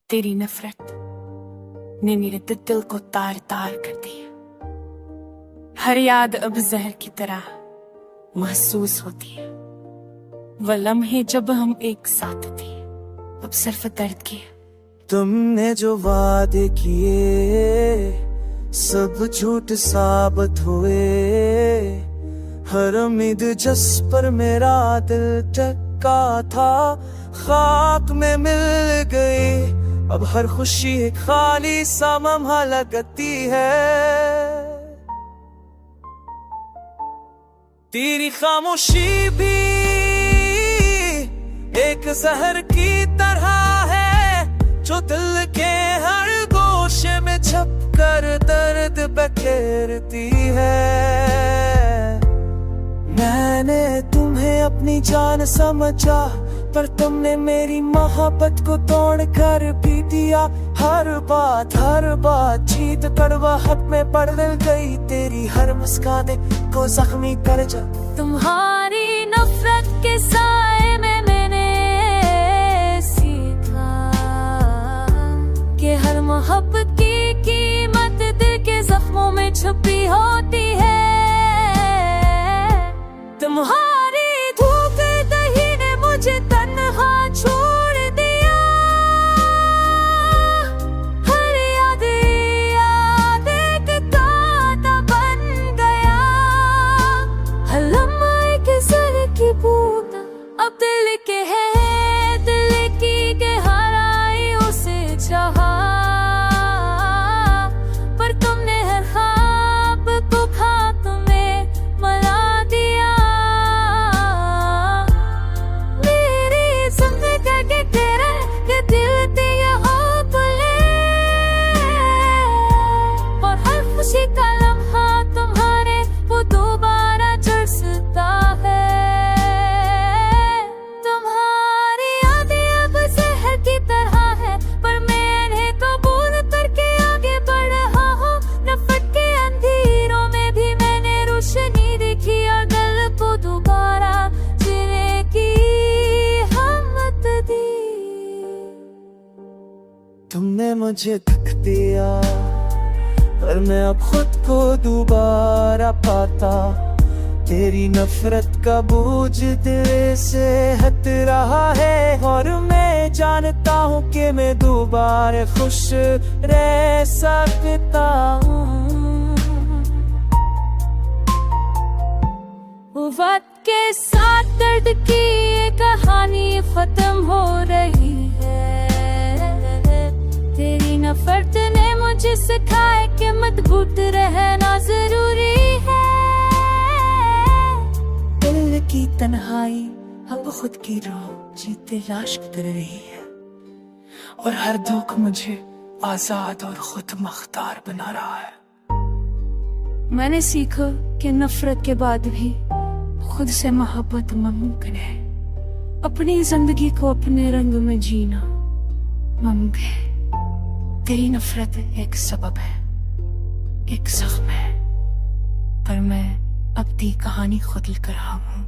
तेरी नफरत ने मेरे दिल को तार तार कर दिया। हर याद अब जहर की तरह महसूस होती है। वह लम्हे जब हम एक साथ थे, अब सिर्फ दर्द की। तुमने जो वादे किए सब झूठ साबित हुए। हर उम्मीद जिस पर मेरा दिल टका था खाक में मिल गई। अब हर खुशी एक खाली सा लम्हा लगती है। तेरी खामोशी भी एक जहर की तरह है, जो दिल के हर गोशे में छप कर दर्द बखेरती है। मैंने तुम्हें अपनी जान समझा, पर तुमने मेरी मोहब्बत को तोड़ कर पी दिया। हर बात जीत कड़वाहट में बदल गई। तेरी हर मुस्कान को जख्मी कर जा। तुम्हारी नफरत के साए में मैंने सीखा कि हर मोहब्बत की कीमत दिल के जख्मों में छुपी होती है। तुम्हारी धूप दही ने मुझे तन्हा छोड़ दिया। हर याद एक कांटा बन गया। हर लम्हा एक जहर की बूंद अब दिल के है। दिल की गहराइयों से चाहा, पर तुमने हर ख्वाब को खाक में मिला दिया। मेरी जिंदगी के तेरे के दिल दिया अपने, और हर खुशी का लम्हा तुम्हारे वो दोबारा झुलसता है। तुम्हारी यादें अब जहर की तरह है, पर मैं इन्हें कबूल करके आगे बढ़ रहा हूँ। नफरत के अंधेरों में भी मैंने रोशनी देखी, और दिल को दोबारा जीने की हिम्मत दी। तुमने मुझे थक दिया, पर मैं अब खुद को दोबारा पाता। तेरी नफरत का बोझ दिल से हट रहा है, और मैं जानता हूँ कि मैं दोबारा खुश रह सकता हूँ। वक्त के साथ दर्द की ये कहानी खत्म हो रही है। तेरी नफरत ने मुझे सिखाया कि मजबूत रहना जरूरी है। दिल की तन्हाई अब खुद की रूह जीते लाश कर रही है, और हर दुख मुझे आजाद और खुद मुख्तार बना रहा है। मैंने सीखा कि नफरत के बाद भी खुद से मोहब्बत मुमकिन है। अपनी जिंदगी को अपने रंग में जीना मुमकिन है। तेरी नफरत एक सबब है, एक जख्म है, पर मैं अब दी कहानी खुद लिख रहा हूँ।